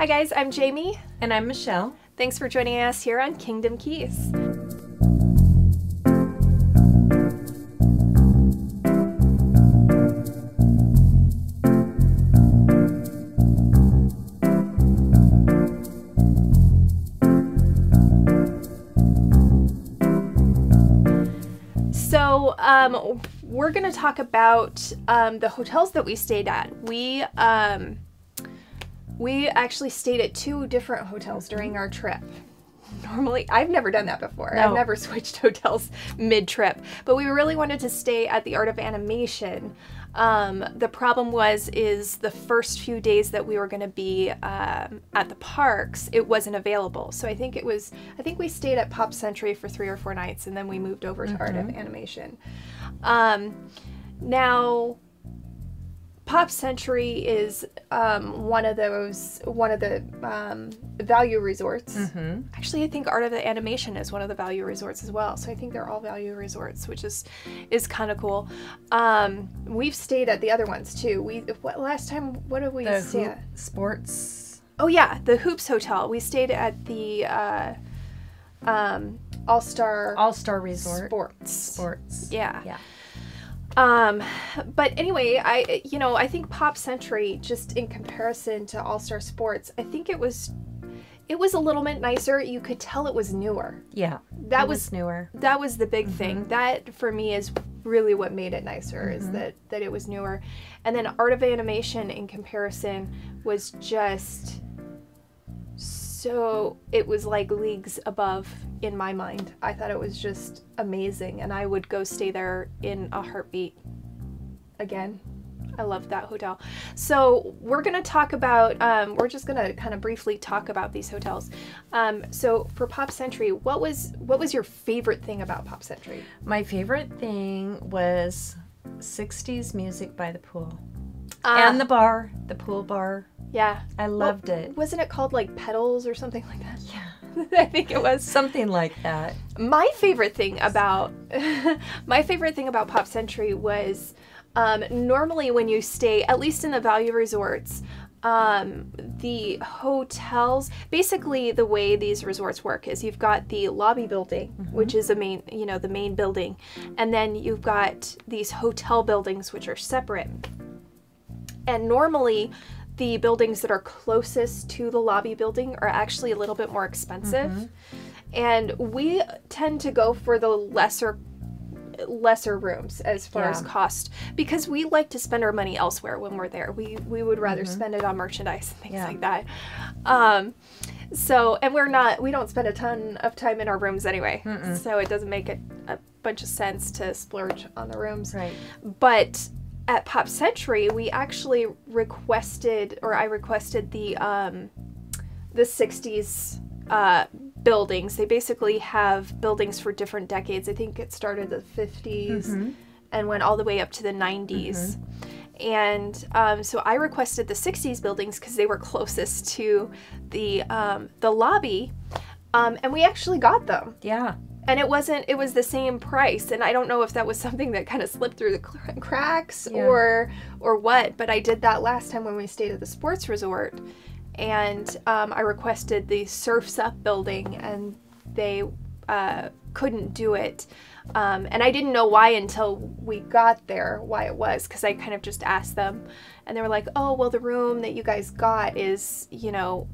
Hi guys, I'm Jamie. And I'm Michelle. Thanks for joining us here on Kingdom Keys. So we're going to talk about the hotels that we stayed at. We actually stayed at 2 different hotels during our trip. Normally, I've never done that before. No. I've never switched hotels mid-trip. But we really wanted to stay at the Art of Animation. The problem is the first few days that we were going to be at the parks, it wasn't available. So I think we stayed at Pop Century for 3 or 4 nights, and then we moved over to Art of Animation. Now, Pop Century is one of the value resorts. Actually, I think Art of the Animation is one of the value resorts as well. So I think they're all value resorts, which is kind of cool. We've stayed at the other ones too. Last time, what did we stay at? Sports. Oh yeah, the Hoops Hotel. We stayed at the All-Star Resort. Sports. Yeah. But anyway, I think Pop Century, just in comparison to All-Star Sports, I think it was a little bit nicer. You could tell it was newer. Yeah, that was newer. That was the big thing. That, for me, is really what made it nicer, is that it was newer. And then Art of Animation, in comparison, was just so, it was like leagues above in my mind. I thought it was just amazing, and I would go stay there in a heartbeat again. I loved that hotel. So we're going to talk about, we're just going to kind of briefly talk about these hotels. So for Pop Century, what was your favorite thing about Pop Century? My favorite thing was 60s music by the pool. And the pool bar. Yeah. I loved it. Wasn't it called like Petals or something like that? Yeah. I think it was. Something like that. My favorite thing about Pop Century was normally when you stay, at least in the value resorts, the hotels, basically the way these resorts work is you've got the lobby building, which is the main building, and then you've got these hotel buildings which are separate. And normally the buildings that are closest to the lobby building are actually a little bit more expensive. And we tend to go for the lesser rooms as far as cost, because we like to spend our money elsewhere when we're there. We would rather spend it on merchandise and things like that. So, and we don't spend a ton of time in our rooms anyway. So it doesn't make a bunch of sense to splurge on the rooms. Right. But at Pop Century, we actually requested the 60s buildings. They basically have buildings for different decades. I think it started in the 50s and went all the way up to the 90s. And so I requested the 60s buildings because they were closest to the lobby, and we actually got them. Yeah. And it was the same price, and I don't know if that was something that kind of slipped through the cracks or what, but I did that last time when we stayed at the sports resort, and I requested the Surf's Up building, and they couldn't do it, and I didn't know why until we got there, why it was, because I kind of just asked them, and they were like, oh, well, the room that you guys got is, or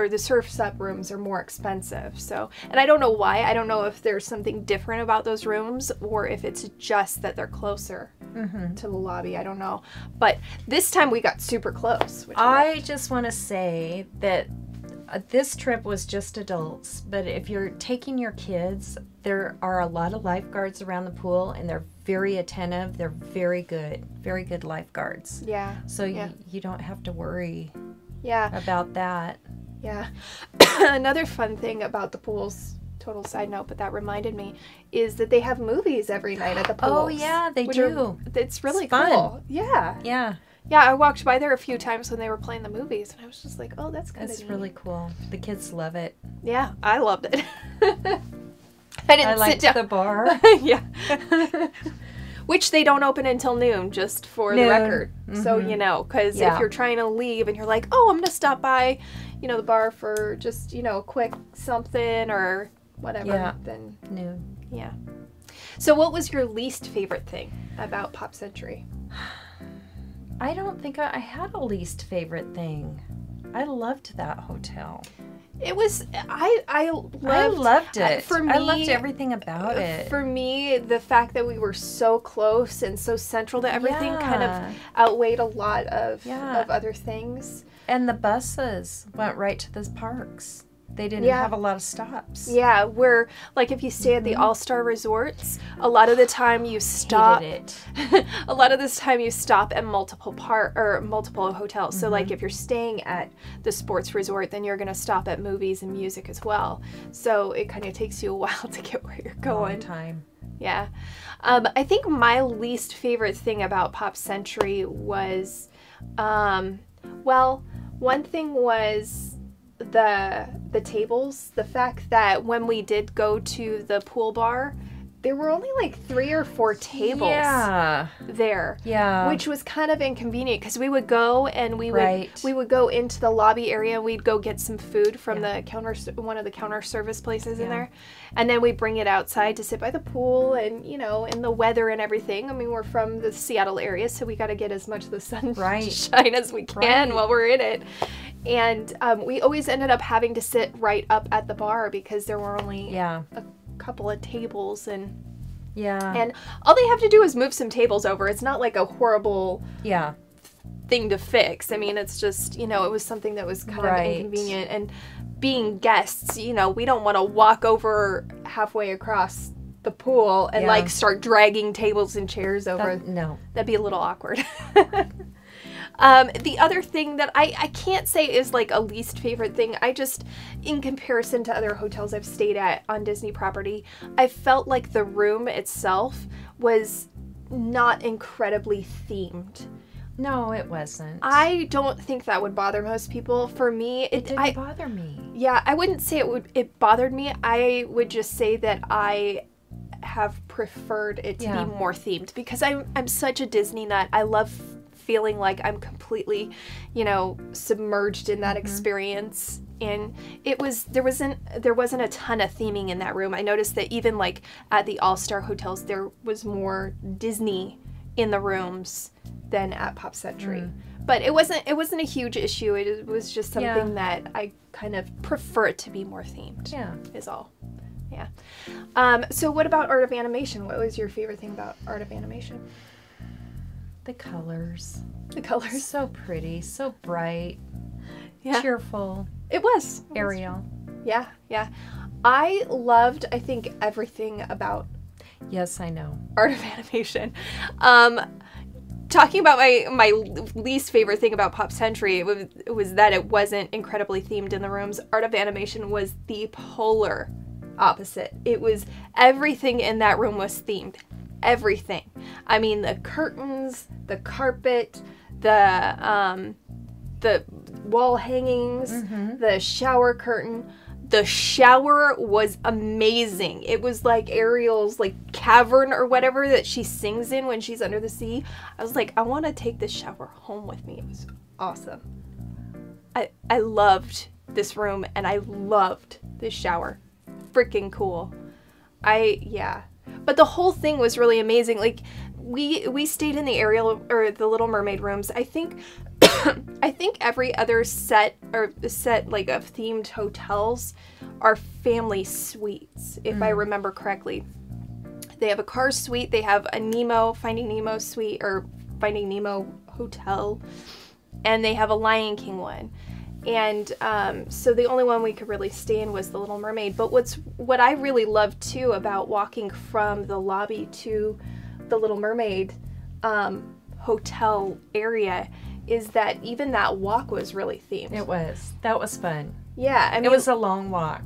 the Surf's Up rooms are more expensive. So, and I don't know why. I don't know if there's something different about those rooms, or if it's just that they're closer to the lobby. I don't know. But this time we got super close. I just want to say that this trip was just adults, but if you're taking your kids, there are a lot of lifeguards around the pool, and they're very attentive. They're very good lifeguards. Yeah. So you don't have to worry about that. Yeah. Another fun thing about the pools, total side note, but that reminded me, is that they have movies every night at the pools. Oh yeah, they do. It's really fun. Cool. Yeah. Yeah. Yeah, I walked by there a few times when they were playing the movies, and I was just like, oh, that's kind of neat. really cool. The kids love it. Yeah, I loved it. I didn't sit down. The bar. Yeah. Which they don't open until noon, just for the record. So, you know, because if you're trying to leave and you're like, oh, I'm going to stop by, you know, the bar for just, you know, a quick something or whatever, then noon. Yeah. So what was your least favorite thing about Pop Century? I don't think I had a least favorite thing. I loved that hotel. It was, I loved it. For me, I loved everything about it. For me, the fact that we were so close and so central to everything kind of outweighed a lot of other things. And the buses went right to the parks. They didn't have a lot of stops. Yeah, where, like, if you stay at the All-Star Resorts, a lot of the time you stop. Hated it. A lot of this time you stop at multiple hotels. So, like, if you're staying at the sports resort, then you're going to stop at movies and music as well. So it kind of takes you a while to get where you're going. Long time. Yeah. I think my least favorite thing about Pop Century was, well, one thing was the tables. The fact that when we did go to the pool bar, there were only like 3 or 4 tables there. Yeah. Which was kind of inconvenient because we would go and we would go into the lobby area and we'd go get some food from the one of the counter service places in there. And then we'd bring it outside to sit by the pool and, you know, in the weather and everything. I mean, we're from the Seattle area, so we got to get as much of the sunshine as we can while we're in it. And we always ended up having to sit right up at the bar because there were only a couple of tables and all they have to do is move some tables over. It's not like a horrible thing to fix. I mean, it's just, you know, it was something that was kind of inconvenient, and being guests, you know, we don't want to walk over halfway across the pool and like start dragging tables and chairs over. No, that'd be a little awkward. The other thing that I can't say is like a least favorite thing, I just, in comparison to other hotels I've stayed at on Disney property, I felt like the room itself was not incredibly themed. No, it wasn't. I don't think that would bother most people. For me, it didn't bother me. Yeah, I wouldn't say it bothered me. I would just say that I have preferred it to be more themed because I'm such a Disney nut. I love feeling like I'm completely, you know, submerged in that experience. And there wasn't a ton of theming in that room. I noticed that even like at the All-Star hotels, there was more Disney in the rooms than at Pop Century. But it wasn't a huge issue. It was just something that I kind of prefer it to be more themed. Yeah, is all. Yeah. So what about Art of Animation? What was your favorite thing about Art of Animation? The colors. The colors. So pretty, so bright, cheerful. It was. Ariel. Yeah, yeah. I loved, I think, everything about Yes, I know. Art of Animation. Talking about my least favorite thing about Pop Century, it was that it wasn't incredibly themed in the rooms. Art of Animation was the polar opposite. It was, everything in that room was themed. Everything. I mean, the curtains, the carpet, the wall hangings, the shower curtain. The shower was amazing. It was like Ariel's like cavern or whatever that she sings in when she's under the sea. I was like, I want to take this shower home with me. It was awesome. I loved this room and I loved this shower. Freaking cool. But the whole thing was really amazing. Like we stayed in the Ariel or the Little Mermaid rooms. I think every other set like of themed hotels are family suites, if I remember correctly. They have a Cars suite, they have a Finding Nemo suite or Finding Nemo hotel, and they have a Lion King one. And so the only one we could really stay in was the Little Mermaid. But what I really loved too about walking from the lobby to the Little Mermaid hotel area is that even that walk was really themed. It was. That was fun. Yeah, I mean, it was a long walk,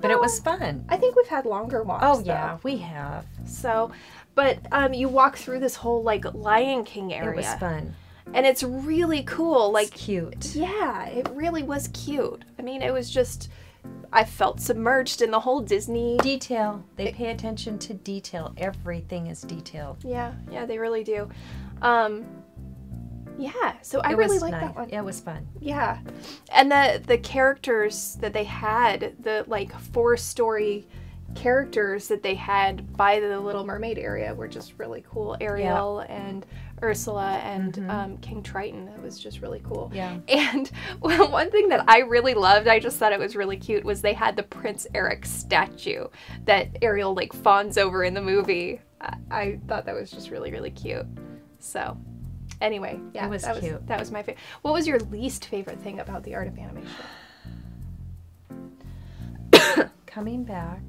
but it was fun. I think we've had longer walks. Oh yeah, we have. So, but you walk through this whole like Lion King area. It was fun. And it's really cool. Like, it's cute. Yeah, it really was cute. I mean, it was just I felt submerged in the whole Disney Detail. They pay attention to detail. Everything is detailed. Yeah, they really do. Yeah, so I really liked that one. It was fun. Yeah. And the characters that they had, the like 4-story characters that they had by the Little Mermaid area were just really cool. Ariel and Ursula and King Triton. It was just really cool. Yeah. And one thing that I really loved, I just thought it was really cute, was they had the Prince Eric statue that Ariel like fawns over in the movie. I thought that was just really, really cute. So anyway, yeah, it was cute. That was my favorite. What was your least favorite thing about the Art of Animation? Coming back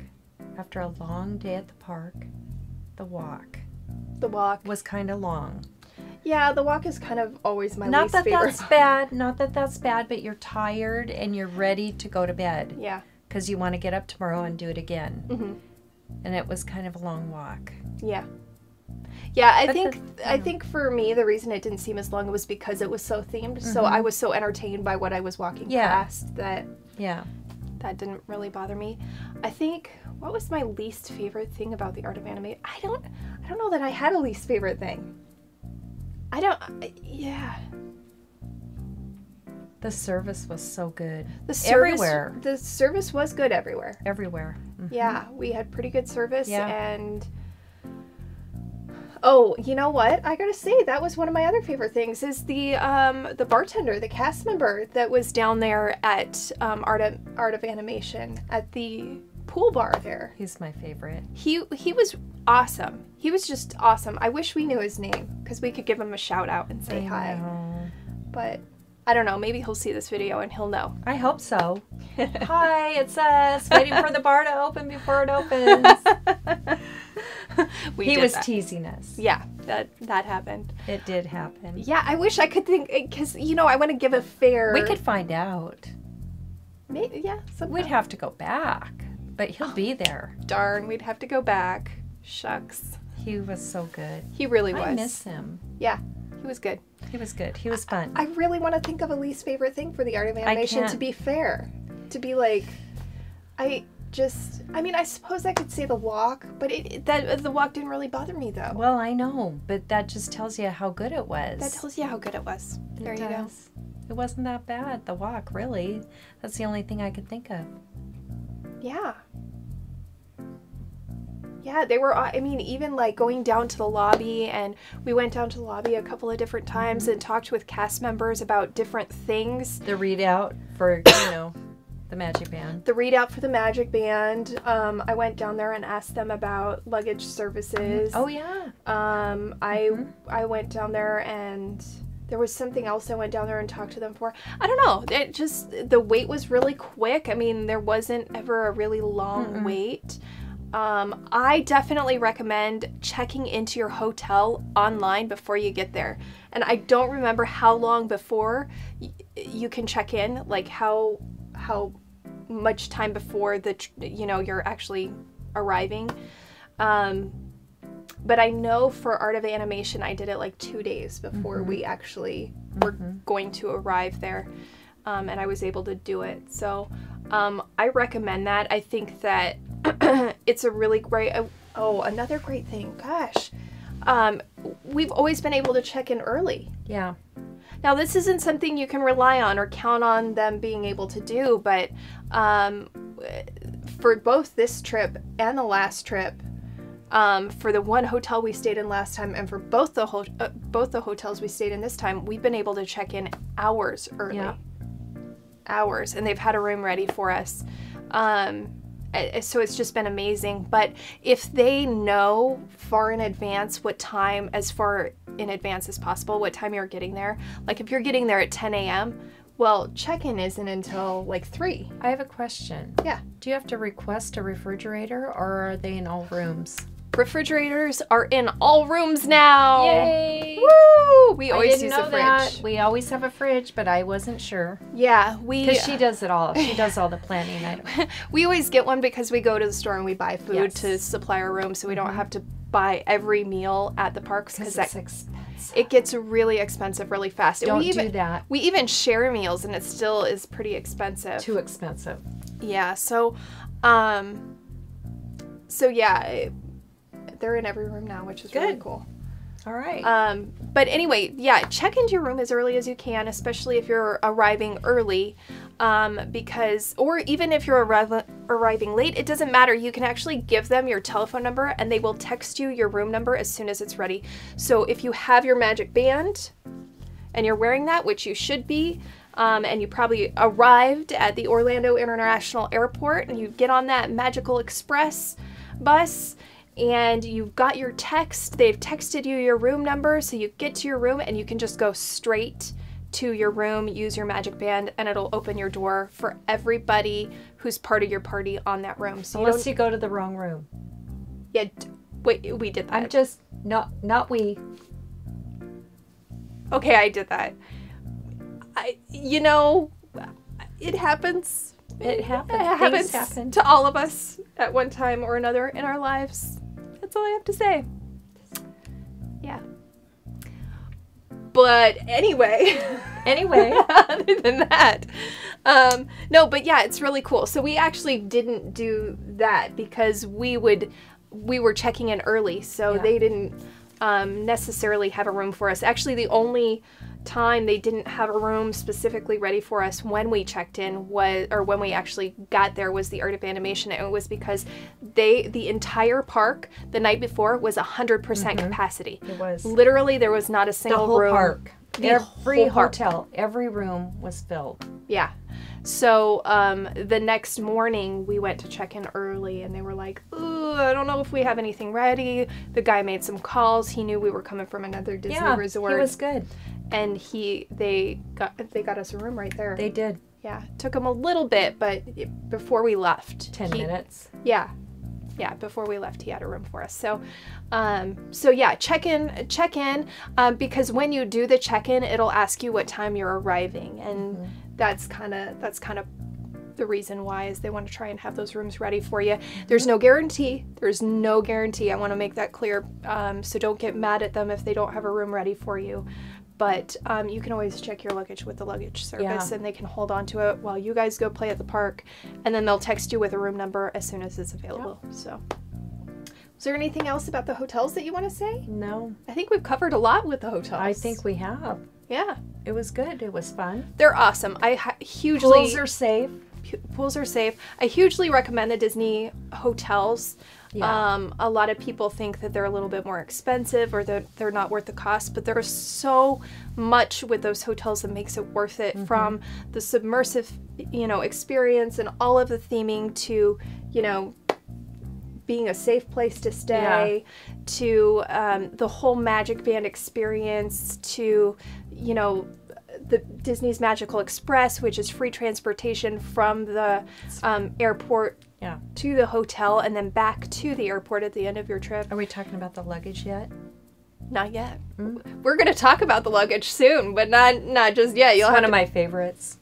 after a long day at the park, the walk. The walk was kind of long. Yeah, the walk is kind of always my Not least that favorite. that's bad. Not that that's bad, but you're tired and you're ready to go to bed. Yeah. Because you want to get up tomorrow and do it again. Mm-hmm. And it was kind of a long walk. Yeah. Yeah, I think for me the reason it didn't seem as long was because it was so themed. So I was so entertained by what I was walking past that that didn't really bother me. I think what was my least favorite thing about the Art of Animation? I don't know that I had a least favorite thing. The service was so good. Everywhere. The service was good everywhere. Everywhere. Mm-hmm. Yeah, we had pretty good service and oh, you know what? I gotta say, that was one of my other favorite things is the bartender, the cast member that was down there at Art of Animation at the pool bar there. He's my favorite. He was awesome. He was just awesome. I wish we knew his name because we could give him a shout out and say hi. But I don't know. Maybe he'll see this video and he'll know. I hope so. Hi, it's us waiting for the bar to open before it opens. He was teasing us. Yeah, that happened. It did happen. Yeah, I wish I could think, because, you know, I want to give a fair... We could find out. Maybe, yeah. Somehow. We'd have to go back, but he'll be there. Darn, we'd have to go back. Shucks. He was so good. He really was. I miss him. Yeah, he was good. He was good. He was fun. I really want to think of a least favorite thing for the Art of Animation, to be fair. To be like, I suppose I could say the walk, but the walk didn't really bother me though. Well, I know, but that just tells you how good it was. That tells you how good it was. There you go. It wasn't that bad, the walk, really. That's the only thing I could think of. Yeah. Yeah, they were, I mean, even like going down to the lobby, and we went down to the lobby a couple of different times and talked with cast members about different things. The readout for, you know, the Magic Band. The readout for the Magic Band. I went down there and asked them about luggage services. Oh, yeah. I went down there and there was something else I went down there and talked to them for. I don't know. It just, the wait was really quick. I mean, there wasn't ever a really long wait. I definitely recommend checking into your hotel online before you get there. And I don't remember how long before you can check in, like how much time before you're actually arriving. But I know for Art of Animation, I did it like 2 days before we actually were going to arrive there. And I was able to do it. So I recommend that. I think that it's a really great, another great thing, gosh, we've always been able to check in early. Yeah. Now, this isn't something you can rely on or count on them being able to do, but for both this trip and the last trip, for the one hotel we stayed in last time and for both the hotels we stayed in this time, we've been able to check in hours early. Yeah. Hours, and they've had a room ready for us. So it's just been amazing. But if they know far in advance what time, as far in advance as possible, what time you're getting there, like if you're getting there at 10 a.m., well, check-in isn't until like 3. I have a question. Yeah. Do you have to request a refrigerator, or are they in all rooms? Refrigerators are in all rooms now. Yay! Woo! We always use a fridge. That. We always have a fridge, but I wasn't sure. Yeah, because she does it all. She does all the planning. We always get one because we go to the store and we buy food to supply our room, so we don't have to buy every meal at the parks because it's expensive. It gets really expensive really fast. Don't do that. We even share meals and it still is pretty expensive. Too expensive. Yeah, so yeah, they're in every room now, which is really cool. All right. But anyway, yeah, check into your room as early as you can, especially if you're arriving early, because, or even if you're arriving late, it doesn't matter. You can actually give them your telephone number and they will text you your room number as soon as it's ready. So if you have your magic band and you're wearing that, which you should be, and you probably arrived at the Orlando International Airport and you get on that Magical Express bus, and you've got your text, they've texted you your room number, so you get to your room and you can just go straight to your room, use your magic band, and it'll open your door for everybody who's part of your party on that room. So unless you go to the wrong room. Yeah, wait, we did that. I'm just, not we. Okay, I did that. You know, it happens. It happens. It happens to all of us at one time or another in our lives. That's all I have to say. Yeah. But anyway, other than that, no, but yeah, it's really cool. So we actually didn't do that because we were checking in early, so they didn't necessarily have a room for us. Actually, the only time they didn't have a room specifically ready for us when we checked in when we actually got there was the Art of Animation. It was because the entire park the night before was 100% capacity. It was. Literally, there was not a single room. The whole park. Every whole park. hotel, every room was filled. Yeah. So the next morning we went to check in early and they were like, ooh, I don't know if we have anything ready. The guy made some calls. He knew we were coming from another Disney resort. He was good. And they got us a room right there. They did. Yeah. Took him a little bit, but before we left. 10 minutes. Yeah. Yeah, before we left, he had a room for us. So, so yeah, check in, because when you do the check-in, it'll ask you what time you're arriving, and that's kind of the reason why is they want to try and have those rooms ready for you. There's no guarantee. There's no guarantee. I want to make that clear. So don't get mad at them if they don't have a room ready for you. But you can always check your luggage with the luggage service, and they can hold on to it while you guys go play at the park, and then they'll text you with a room number as soon as it's available. So, is there anything else about the hotels that you want to say? No. I think we've covered a lot with the hotels. I think we have. Yeah. It was good. It was fun. They're awesome. Hugely... Pools are safe. Pools are safe. I hugely recommend the Disney hotels. Yeah. A lot of people think that they're a little bit more expensive or that they're not worth the cost, but there's so much with those hotels that makes it worth it, from the submersive, experience and all of the theming to, being a safe place to stay, to the whole Magic Band experience, to, the Disney's Magical Express, which is free transportation from the airport to the hotel and then back to the airport at the end of your trip. Are we talking about the luggage yet? Not yet. We're going to talk about the luggage soon, but not just yet. It's one of my favorites.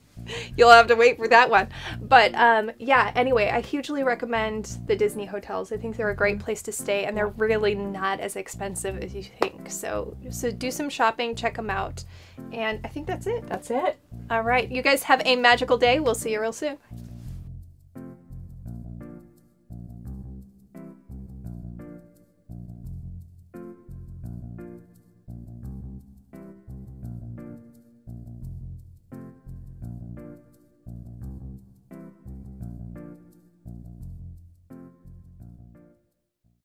You'll have to wait for that one. But yeah, anyway, I hugely recommend the Disney hotels. I think they're a great place to stay, and they're really not as expensive as you think. So do some shopping, check them out. And I think that's it. That's it. All right. You guys have a magical day. We'll see you real soon.